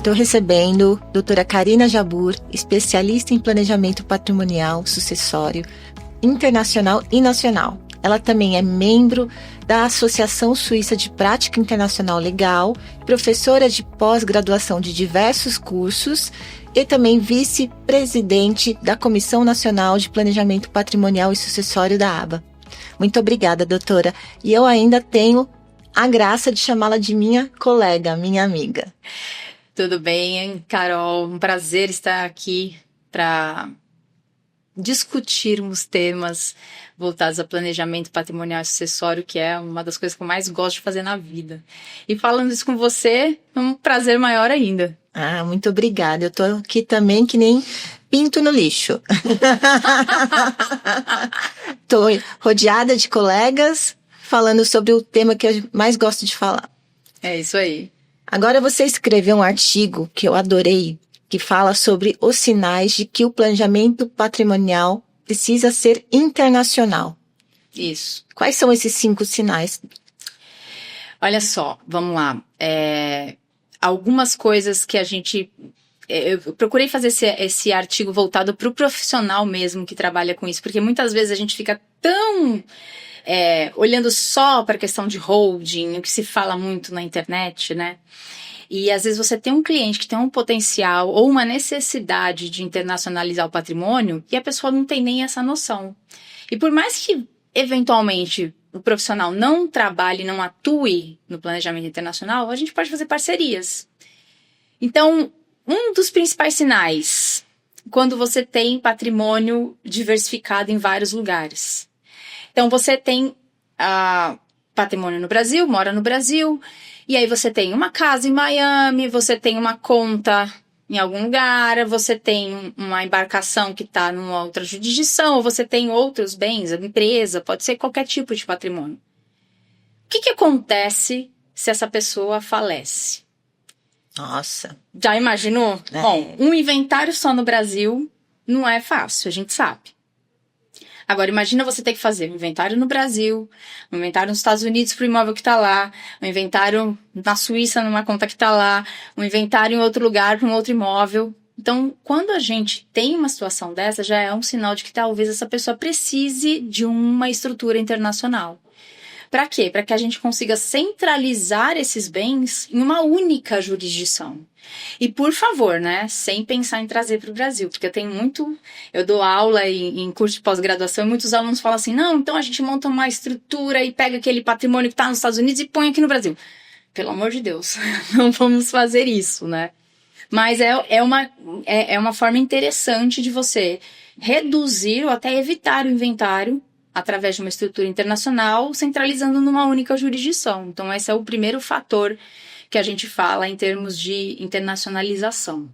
Estou recebendo a doutora Karina Jabbour, especialista em planejamento patrimonial sucessório internacional e nacional. Ela também é membro da Associação Suíça de Prática Internacional Legal, professora de pós-graduação de diversos cursos e também vice-presidente da Comissão Nacional de Planejamento Patrimonial e Sucessório da ABA. Muito obrigada, doutora. E eu ainda tenho a graça de chamá-la de minha colega, minha amiga. Tudo bem, Carol? Um prazer estar aqui para discutirmos temas voltados a planejamento patrimonial e sucessório, que é uma das coisas que eu mais gosto de fazer na vida. E falando isso com você, é um prazer maior ainda. Ah, muito obrigada. Eu tô aqui também que nem pinto no lixo. Tô rodeada de colegas falando sobre o tema que eu mais gosto de falar. É isso aí. Agora você escreveu um artigo que eu adorei, que fala sobre os sinais de que o planejamento patrimonial precisa ser internacional. Isso. Quais são esses 5 sinais? Olha só, vamos lá. Algumas coisas que a gente... Eu procurei fazer esse artigo voltado para o profissional mesmo que trabalha com isso, porque muitas vezes a gente fica tão... olhando só para a questão de holding, o que se fala muito na internet, né? E às vezes você tem um cliente que tem um potencial ou uma necessidade de internacionalizar o patrimônio e a pessoa não tem nem essa noção. E por mais que, eventualmente, o profissional não trabalhe, não atue no planejamento internacional, a gente pode fazer parcerias. Então, um dos principais sinais, quando você tem patrimônio diversificado em vários lugares. Então, você tem patrimônio no Brasil, mora no Brasil, e aí você tem uma casa em Miami, você tem uma conta em algum lugar, você tem uma embarcação que está numa outra jurisdição, ou você tem outros bens, a empresa, pode ser qualquer tipo de patrimônio. O que acontece se essa pessoa falece? Nossa. Já imaginou? Bom, um inventário só no Brasil não é fácil, a gente sabe. Agora, imagina você ter que fazer um inventário no Brasil, um inventário nos Estados Unidos para o imóvel que está lá, um inventário na Suíça numa conta que está lá, um inventário em outro lugar para um outro imóvel. Então, quando a gente tem uma situação dessa, já é um sinal de que talvez essa pessoa precise de uma estrutura internacional. Para quê? Para que a gente consiga centralizar esses bens em uma única jurisdição. E, por favor, né, sem pensar em trazer para o Brasil, porque eu dou aula em curso de pós-graduação e muitos alunos falam assim, não, então a gente monta uma estrutura e pega aquele patrimônio que está nos Estados Unidos e põe aqui no Brasil. Pelo amor de Deus, não vamos fazer isso, né? Mas é uma forma interessante de você reduzir ou até evitar o inventário através de uma estrutura internacional, centralizando numa única jurisdição. Então, esse é o primeiro fator que a gente fala em termos de internacionalização.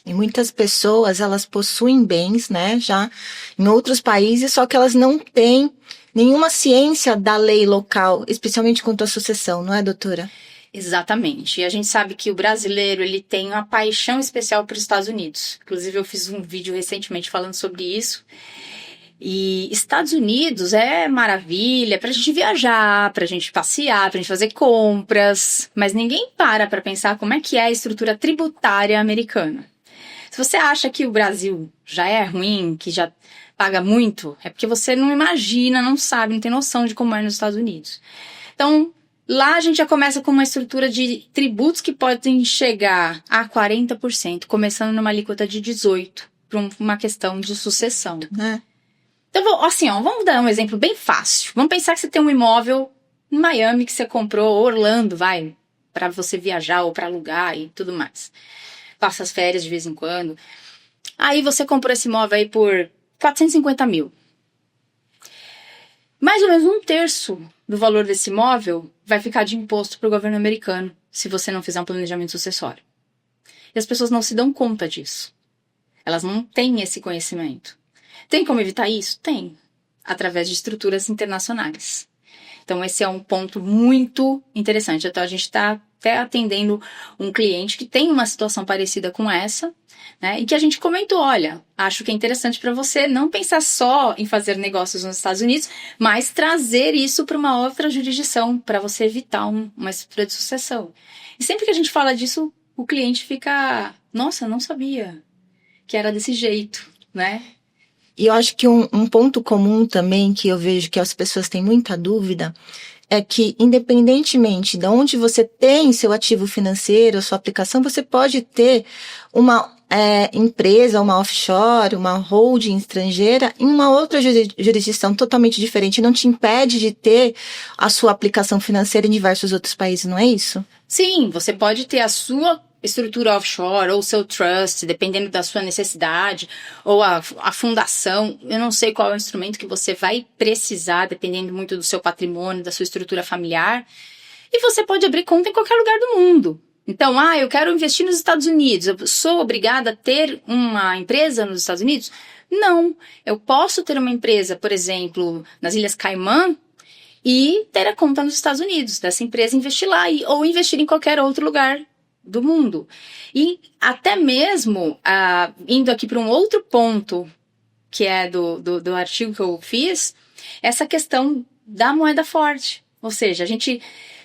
E muitas pessoas, elas possuem bens, né, já em outros países, só que elas não têm nenhuma ciência da lei local, especialmente quanto à sucessão, não é, doutora? Exatamente. E a gente sabe que o brasileiro, ele tem uma paixão especial para os Estados Unidos. Inclusive, eu fiz um vídeo recentemente falando sobre isso. E Estados Unidos é maravilha pra gente viajar, pra gente passear, pra gente fazer compras, mas ninguém para pensar como é que é a estrutura tributária americana. Se você acha que o Brasil já é ruim, que já paga muito, é porque você não imagina, não sabe, não tem noção de como é nos Estados Unidos. Então, lá a gente já começa com uma estrutura de tributos que podem chegar a 40%, começando numa alíquota de 18%, por uma questão de sucessão. Então, assim, vamos dar um exemplo bem fácil. Vamos pensar que você tem um imóvel em Miami que você comprou, Orlando, para você viajar ou para alugar e tudo mais. Passa as férias de vez em quando. Aí você comprou esse imóvel aí por 450 mil. Mais ou menos 1/3 do valor desse imóvel vai ficar de imposto para o governo americano, se você não fizer um planejamento sucessório. E as pessoas não se dão conta disso. Elas não têm esse conhecimento. Tem como evitar isso? Tem. Através de estruturas internacionais. Então, esse é um ponto muito interessante. Então, a gente está até atendendo um cliente que tem uma situação parecida com essa, né? E que a gente comentou, olha, acho que é interessante para você não pensar só em fazer negócios nos Estados Unidos, mas trazer isso para uma outra jurisdição, para você evitar uma estrutura de sucessão. E sempre que a gente fala disso, o cliente fica, nossa, não sabia que era desse jeito, né? E eu acho que um ponto comum também que eu vejo que as pessoas têm muita dúvida é que, independentemente de onde você tem seu ativo financeiro, sua aplicação, você pode ter uma empresa, uma offshore, uma holding estrangeira em uma outra jurisdição totalmente diferente. Não te impede de ter a sua aplicação financeira em diversos outros países, não é isso? Sim, você pode ter a sua estrutura offshore ou seu trust, dependendo da sua necessidade, ou a fundação. Eu não sei qual é o instrumento que você vai precisar, dependendo muito do seu patrimônio, da sua estrutura familiar. E você pode abrir conta em qualquer lugar do mundo. Então, eu quero investir nos Estados Unidos. Eu sou obrigada a ter uma empresa nos Estados Unidos? Não. Eu posso ter uma empresa, por exemplo, nas Ilhas Caimã, e ter a conta nos Estados Unidos, dessa empresa investir lá, ou investir em qualquer outro lugar do mundo. E até mesmo, indo aqui para um outro ponto, que é do artigo que eu fiz, essa questão da moeda forte. Ou seja, a gente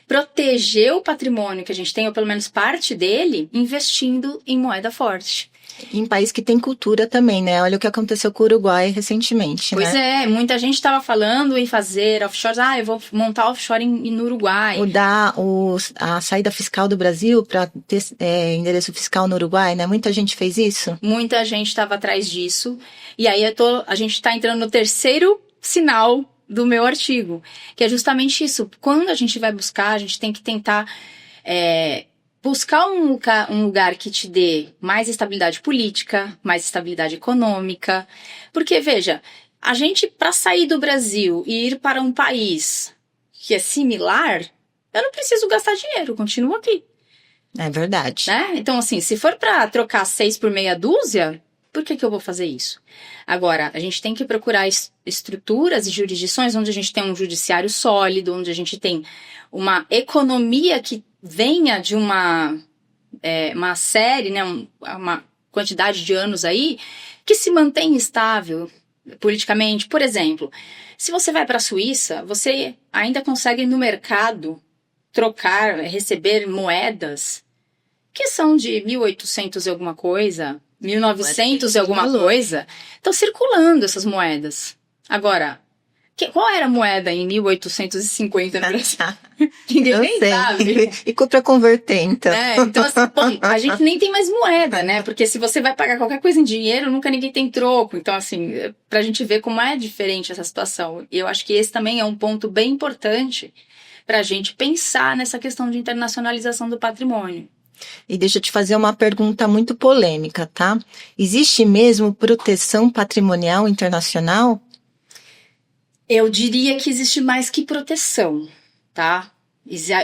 proteger o patrimônio que a gente tem, ou pelo menos parte dele, investindo em moeda forte. Em país que tem cultura também, né? Olha o que aconteceu com o Uruguai recentemente, pois né? Pois é, muita gente estava falando em fazer offshores. Eu vou montar offshore no Uruguai. Mudar a saída fiscal do Brasil para ter endereço fiscal no Uruguai, né? Muita gente fez isso. Muita gente estava atrás disso. E aí a gente está entrando no terceiro sinal do meu artigo, que é justamente isso. Quando a gente vai buscar, a gente tem que tentar buscar um lugar que te dê mais estabilidade política, mais estabilidade econômica. Porque, veja, a gente, para sair do Brasil e ir para um país que é similar, eu não preciso gastar dinheiro, eu continuo aqui. É verdade. Né? Então, assim, se for para trocar 6 por meia dúzia, por que eu vou fazer isso? Agora, a gente tem que procurar estruturas e jurisdições onde a gente tem um judiciário sólido, onde a gente tem uma economia que venha de uma série, né, uma quantidade de anos aí, que se mantém estável politicamente. Por exemplo, se você vai para a Suíça, você ainda consegue no mercado trocar, receber moedas que são de 1800 e alguma coisa, 1900 e alguma coisa. Estão circulando essas moedas. Agora, qual era a moeda em 1850 no Brasil? Ninguém nem sabe. E para converter, então. Então, assim, a gente nem tem mais moeda, né? Porque se você vai pagar qualquer coisa em dinheiro, nunca ninguém tem troco. Então, assim, pra gente ver como é diferente essa situação. E eu acho que esse também é um ponto bem importante pra gente pensar nessa questão de internacionalização do patrimônio. E deixa eu te fazer uma pergunta muito polêmica, tá? Existe mesmo proteção patrimonial internacional? Eu diria que existe mais que proteção, tá?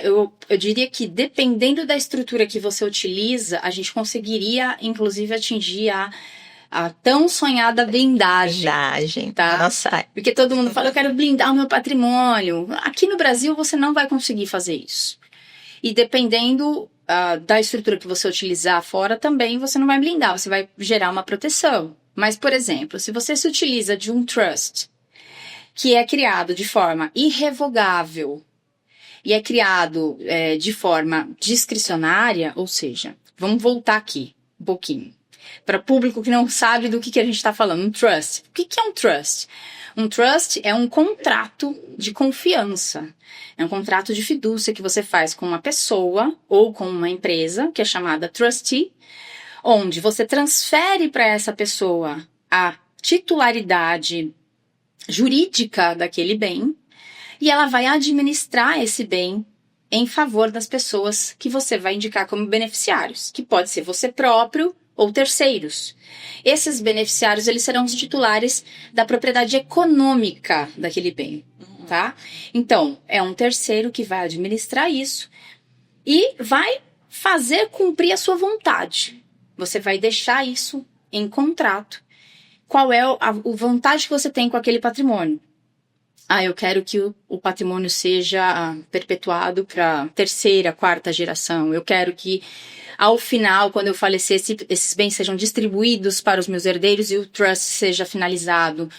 Eu diria que dependendo da estrutura que você utiliza, a gente conseguiria, inclusive, atingir a tão sonhada blindagem. Blindagem, tá? Nossa. Porque todo mundo fala, eu quero blindar o meu patrimônio. Aqui no Brasil, você não vai conseguir fazer isso. E dependendo da estrutura que você utilizar fora também, você não vai blindar, você vai gerar uma proteção. Mas, por exemplo, se você se utiliza de um trust que é criado de forma irrevogável e é criado de forma discricionária, ou seja, vamos voltar aqui um pouquinho, para público que não sabe do que a gente está falando, um trust. O que é um trust? Um trust é um contrato de confiança, é um contrato de fidúcia que você faz com uma pessoa ou com uma empresa, que é chamada trustee, onde você transfere para essa pessoa a titularidade jurídica daquele bem, e ela vai administrar esse bem em favor das pessoas que você vai indicar como beneficiários, que pode ser você próprio ou terceiros. Esses beneficiários, eles serão os titulares da propriedade econômica daquele bem, tá? Então, é um terceiro que vai administrar isso e vai fazer cumprir a sua vontade. Você vai deixar isso em contrato. Qual é a vantagem que você tem com aquele patrimônio? eu quero que o patrimônio seja perpetuado para terceira, quarta geração. Eu quero que, ao final, quando eu falecer, esses bens sejam distribuídos para os meus herdeiros e o trust seja finalizado.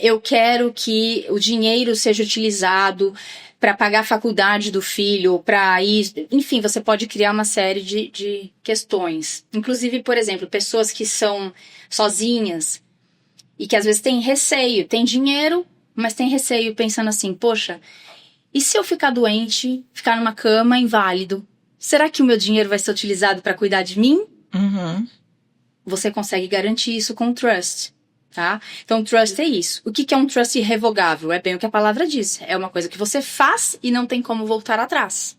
Eu quero que o dinheiro seja utilizado para pagar a faculdade do filho, para ir... Enfim, você pode criar uma série de questões. Inclusive, por exemplo, pessoas que são sozinhas e que às vezes têm receio, têm dinheiro, mas têm receio pensando assim, poxa, e se eu ficar doente, ficar numa cama inválido? Será que o meu dinheiro vai ser utilizado para cuidar de mim? Uhum. Você consegue garantir isso com o trust, tá? Então, trust é isso. O que é um trust irrevogável? É bem o que a palavra diz. É uma coisa que você faz e não tem como voltar atrás.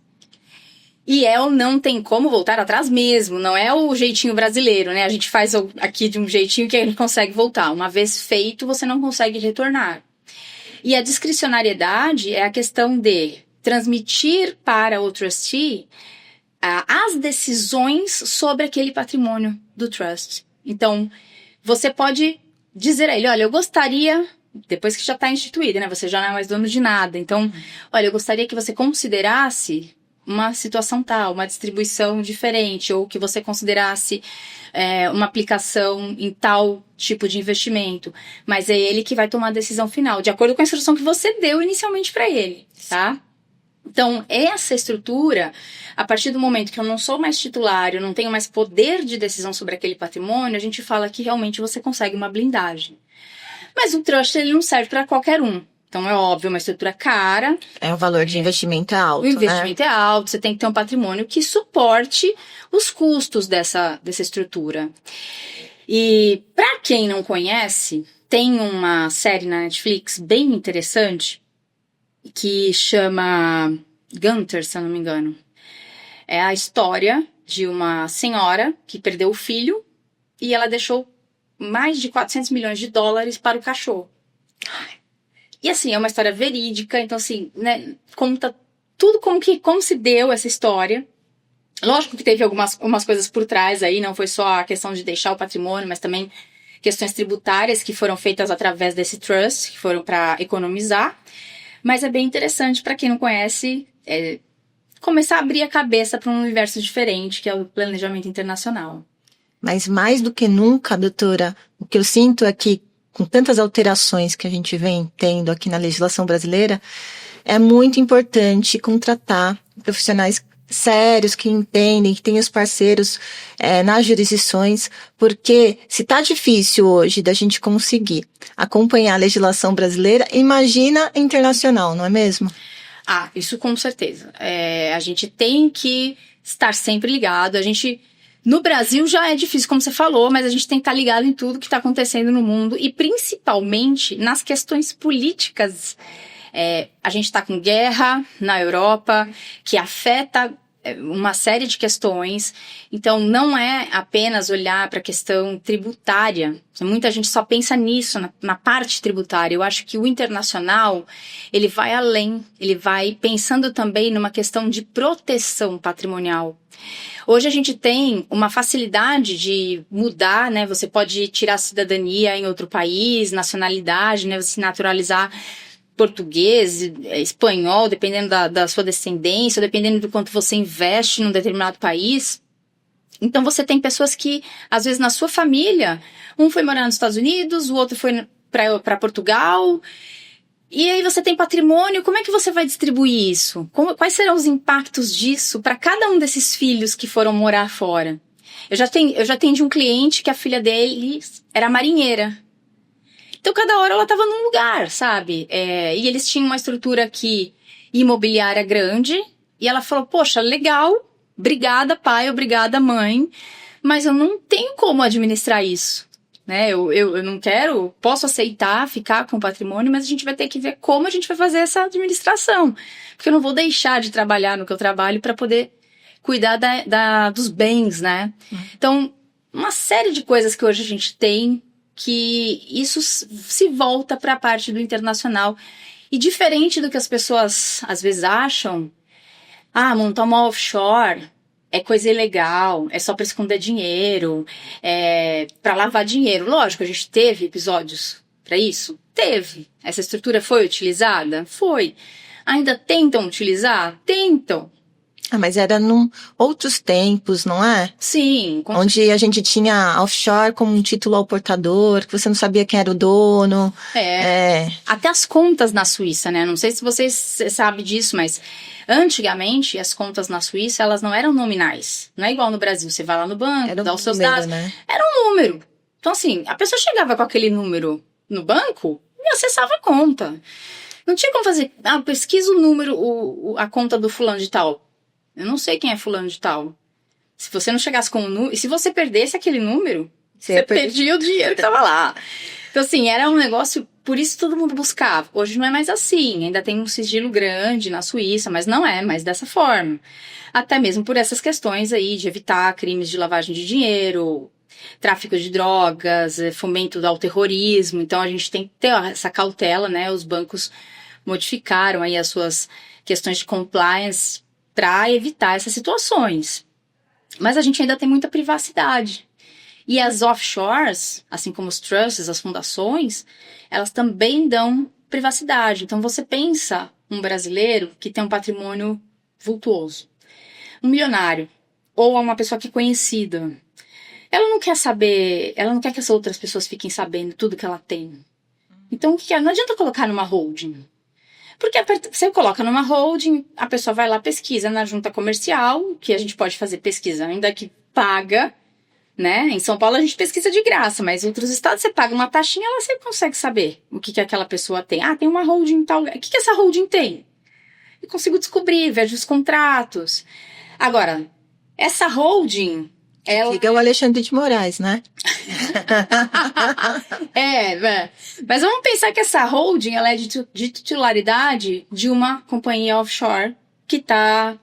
E não tem como voltar atrás mesmo. Não é o jeitinho brasileiro, né? A gente faz aqui de um jeitinho que a gente consegue voltar. Uma vez feito, você não consegue retornar. E a discricionariedade é a questão de transmitir para o trustee as decisões sobre aquele patrimônio do trust. Então, você pode dizer a ele, olha, eu gostaria, depois que já está instituído, né? Você já não é mais dono de nada. Então, olha, eu gostaria que você considerasse uma situação tal, uma distribuição diferente, ou que você considerasse uma aplicação em tal tipo de investimento. Mas é ele que vai tomar a decisão final, de acordo com a instrução que você deu inicialmente para ele, tá? Então, essa estrutura, a partir do momento que eu não sou mais titular, eu não tenho mais poder de decisão sobre aquele patrimônio, a gente fala que realmente você consegue uma blindagem. Mas o trust, ele não serve para qualquer um. Então, é óbvio, uma estrutura cara. O valor de investimento é alto, o investimento é alto, você tem que ter um patrimônio que suporte os custos dessa estrutura. E, para quem não conhece, tem uma série na Netflix bem interessante, que chama Gunter, se eu não me engano. É a história de uma senhora que perdeu o filho e ela deixou mais de 400 milhões de dólares para o cachorro. E assim, é uma história verídica, então assim, né, conta tudo como se deu essa história. Lógico que teve algumas coisas por trás aí, não foi só a questão de deixar o patrimônio, mas também questões tributárias que foram feitas através desse trust, que foram para economizar. Mas é bem interessante para quem não conhece, começar a abrir a cabeça para um universo diferente, que é o planejamento internacional. Mas mais do que nunca, doutora, o que eu sinto é que, com tantas alterações que a gente vem tendo aqui na legislação brasileira, é muito importante contratar profissionais sérios, que entendem, que têm os parceiros nas jurisdições, porque se tá difícil hoje da gente conseguir acompanhar a legislação brasileira, imagina a internacional, não é mesmo? Isso com certeza. A gente tem que estar sempre ligado. No Brasil já é difícil, como você falou, mas a gente tem que estar ligado em tudo que está acontecendo no mundo e principalmente nas questões políticas. A gente está com guerra na Europa, que afeta uma série de questões. Então, não é apenas olhar para a questão tributária. Muita gente só pensa nisso, na parte tributária. Eu acho que o internacional, ele vai além. Ele vai pensando também numa questão de proteção patrimonial. Hoje a gente tem uma facilidade de mudar, né? Você pode tirar a cidadania em outro país, nacionalidade, né? Você se naturalizar português, espanhol, dependendo da sua descendência, dependendo do quanto você investe num determinado país. Então você tem pessoas que, às vezes na sua família, um foi morar nos Estados Unidos, o outro foi para Portugal, e aí você tem patrimônio, como é que você vai distribuir isso? Quais serão os impactos disso para cada um desses filhos que foram morar fora? Eu já atendi um cliente que a filha dele era marinheira. Então, cada hora ela estava num lugar, sabe? E eles tinham uma estrutura aqui imobiliária grande. E ela falou, poxa, legal, obrigada pai, obrigada mãe, mas eu não tenho como administrar isso, né? Eu não quero, posso aceitar ficar com o patrimônio, mas a gente vai ter que ver como a gente vai fazer essa administração. Porque eu não vou deixar de trabalhar no que eu trabalho para poder cuidar dos bens, né? Então, uma série de coisas que hoje a gente tem, que isso se volta para a parte do internacional. E diferente do que as pessoas às vezes acham, montar uma offshore é coisa ilegal, é só para esconder dinheiro, para lavar dinheiro. Lógico, a gente teve episódios para isso? Teve. Essa estrutura foi utilizada? Foi. Ainda tentam utilizar? Tentam. Mas era num outros tempos, não é? Sim. Onde a gente tinha offshore como um título ao portador, que você não sabia quem era o dono. Até as contas na Suíça, né? Não sei se vocês sabem disso, mas antigamente as contas na Suíça, elas não eram nominais. Não é igual no Brasil, você vai lá no banco, dá os seus dados. Né? Era um número. Então assim, a pessoa chegava com aquele número no banco e acessava a conta. Não tinha como fazer, pesquisa o número, a conta do fulano de tal. Eu não sei quem é fulano de tal. Se você não chegasse com um número... E se você perdesse aquele número, você perdia o dinheiro que estava lá. Então, assim, era um negócio... Por isso todo mundo buscava. Hoje não é mais assim. Ainda tem um sigilo grande na Suíça, mas não é mais dessa forma. Até mesmo por essas questões aí de evitar crimes de lavagem de dinheiro, tráfico de drogas, fomento ao terrorismo. Então, a gente tem que ter essa cautela, né? Os bancos modificaram aí as suas questões de compliance para evitar essas situações. Mas a gente ainda tem muita privacidade. E as offshores, assim como os trusts, as fundações, elas também dão privacidade. Então você pensa um brasileiro que tem um patrimônio vultuoso, um milionário, ou uma pessoa que é conhecida. Ela não quer saber, ela não quer que as outras pessoas fiquem sabendo tudo que ela tem. Então o que é? Não adianta colocar numa holding. Porque você coloca numa holding, a pessoa vai lá, pesquisa na junta comercial, que a gente pode fazer pesquisa ainda que paga, né? Em São Paulo a gente pesquisa de graça, mas em outros estados você paga uma taxinha, ela sempre consegue saber o que aquela pessoa tem. Tem uma holding tal. O que essa holding tem? Eu consigo descobrir, vejo os contratos. Agora, essa holding... Liga o Alexandre de Moraes, né? Mas vamos pensar que essa holding ela é de titularidade de uma companhia offshore que está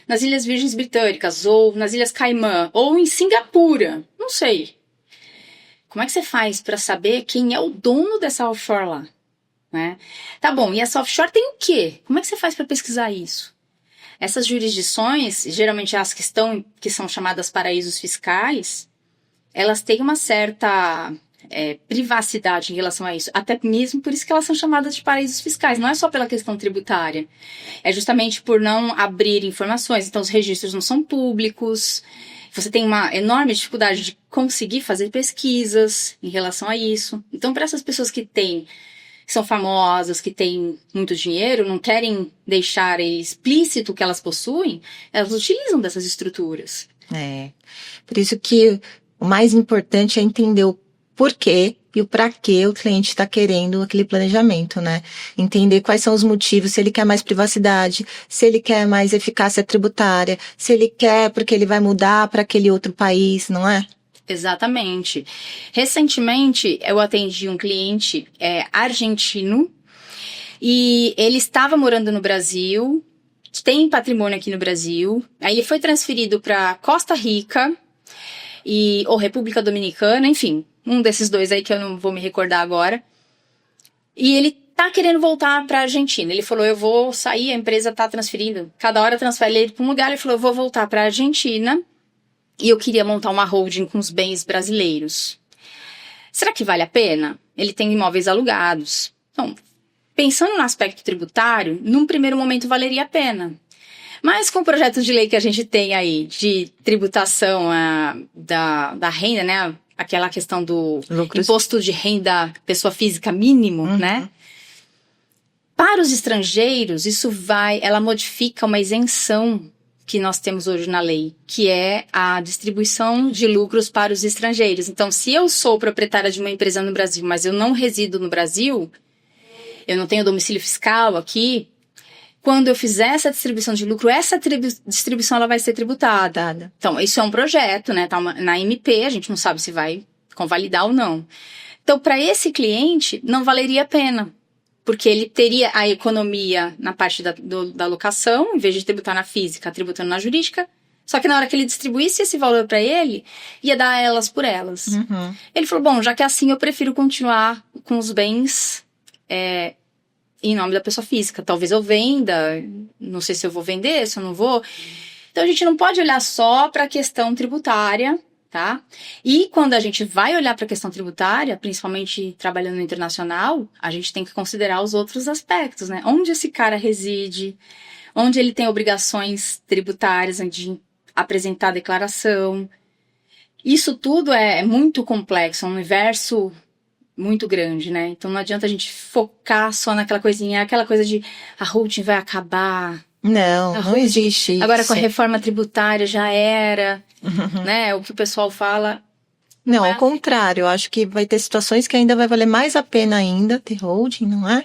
nas Ilhas Virgens Britânicas, ou nas Ilhas Caimã, ou em Singapura. Não sei. Como é que você faz para saber quem é o dono dessa offshore lá? Né? Tá bom, e essa offshore tem o quê? Como é que você faz para pesquisar isso? Essas jurisdições, geralmente as que são chamadas paraísos fiscais, elas têm uma certa privacidade em relação a isso. Até mesmo por isso que elas são chamadas de paraísos fiscais. Não é só pela questão tributária. É justamente por não abrir informações. Então, os registros não são públicos. Você tem uma enorme dificuldade de conseguir fazer pesquisas em relação a isso. Então, para essas pessoas que são famosas, que têm muito dinheiro, não querem deixar explícito o que elas possuem, elas utilizam dessas estruturas. Por isso que o mais importante é entender o porquê e o para que o cliente está querendo aquele planejamento, né? Entender quais são os motivos, se ele quer mais privacidade, se ele quer mais eficácia tributária, se ele quer porque ele vai mudar para aquele outro país, não é? Exatamente. Recentemente, eu atendi um cliente argentino e ele estava morando no Brasil, tem patrimônio aqui no Brasil, aí ele foi transferido para Costa Rica ou República Dominicana, enfim, um desses dois aí que eu não vou me recordar agora. E ele tá querendo voltar para a Argentina. Ele falou, eu vou sair, a empresa tá transferindo. Cada hora transfere ele para um lugar. Ele falou, eu vou voltar para a Argentina e eu queria montar uma holding com os bens brasileiros. Será que vale a pena? Ele tem imóveis alugados. Então, pensando no aspecto tributário, num primeiro momento valeria a pena. Mas com o projeto de lei que a gente tem aí, de tributação da renda, né? Aquela questão do imposto de renda pessoa física mínimo, né? Para os estrangeiros, ela modifica uma isenção que nós temos hoje na lei, que é a distribuição de lucros para os estrangeiros. Então, se eu sou proprietária de uma empresa no Brasil, mas eu não resido no Brasil, eu não tenho domicílio fiscal aqui, quando eu fizer essa distribuição de lucro, essa distribuição ela vai ser tributada. Então, isso é um projeto, né? Tá na MP, a gente não sabe se vai convalidar ou não. Então, para esse cliente, não valeria a pena. Porque ele teria a economia na parte da locação, em vez de tributar na física, tributando na jurídica. Só que na hora que ele distribuísse esse valor para ele, ia dar elas por elas. Ele falou, bom, já que é assim, eu prefiro continuar com os bens em nome da pessoa física. Talvez eu venda, não sei se eu vou vender, se eu não vou. Então, a gente não pode olhar só para a questão tributária tá? E quando a gente vai olhar para a questão tributária, principalmente trabalhando no internacional, a gente tem que considerar os outros aspectos, né? Onde esse cara reside, onde ele tem obrigações tributárias de apresentar a declaração. Isso tudo é muito complexo, é um universo muito grande, né? Então não adianta a gente focar só naquela coisinha, aquela coisa de a holding vai acabar. Não existe isso. Agora com a reforma tributária já era, né? O que o pessoal fala. Não, ao contrário, eu acho que vai ter situações que ainda vai valer mais a pena ainda ter holding, não é?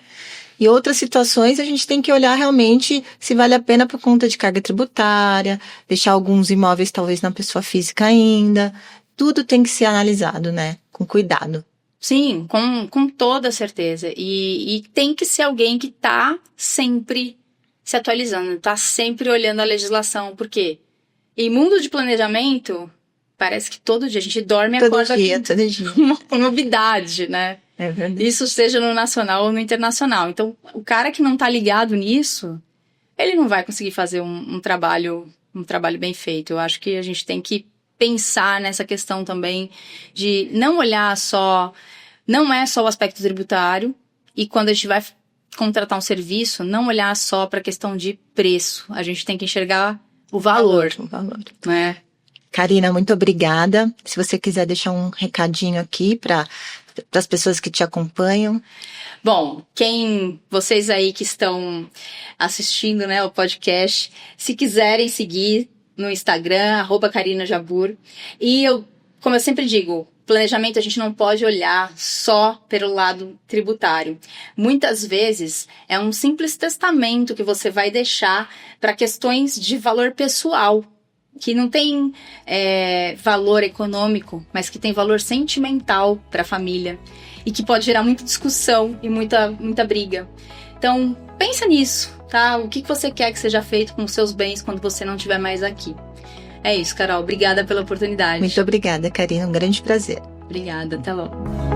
E outras situações a gente tem que olhar realmente se vale a pena por conta de carga tributária, deixar alguns imóveis talvez na pessoa física ainda. Tudo tem que ser analisado, né? Com cuidado. Sim, com toda certeza. E tem que ser alguém que tá sempre se atualizando, tá sempre olhando a legislação. Por quê? Em mundo de planejamento, parece que todo dia a gente dorme e acorda todo dia. Uma novidade, né? É verdade. Isso seja no nacional ou no internacional. Então, o cara que não tá ligado nisso, ele não vai conseguir fazer um trabalho bem feito. Eu acho que a gente tem que pensar nessa questão também de não olhar só, não é só o aspecto tributário, e quando a gente vai contratar um serviço, não olhar só para a questão de preço. A gente tem que enxergar o valor. O valor. Né? Karina, muito obrigada. Se você quiser deixar um recadinho aqui para as pessoas que te acompanham. Bom, vocês aí que estão assistindo, né, o podcast, se quiserem seguir no Instagram, @KarinaJabur. E como eu sempre digo, planejamento a gente não pode olhar só pelo lado tributário. Muitas vezes é um simples testamento que você vai deixar para questões de valor pessoal, que não tem valor econômico, mas que tem valor sentimental para a família e que pode gerar muita discussão e muita briga. Então, pensa nisso, tá? O que você quer que seja feito com os seus bens quando você não estiver mais aqui? É isso, Carol. Obrigada pela oportunidade. Muito obrigada, Karina. Um grande prazer. Obrigada. Até logo.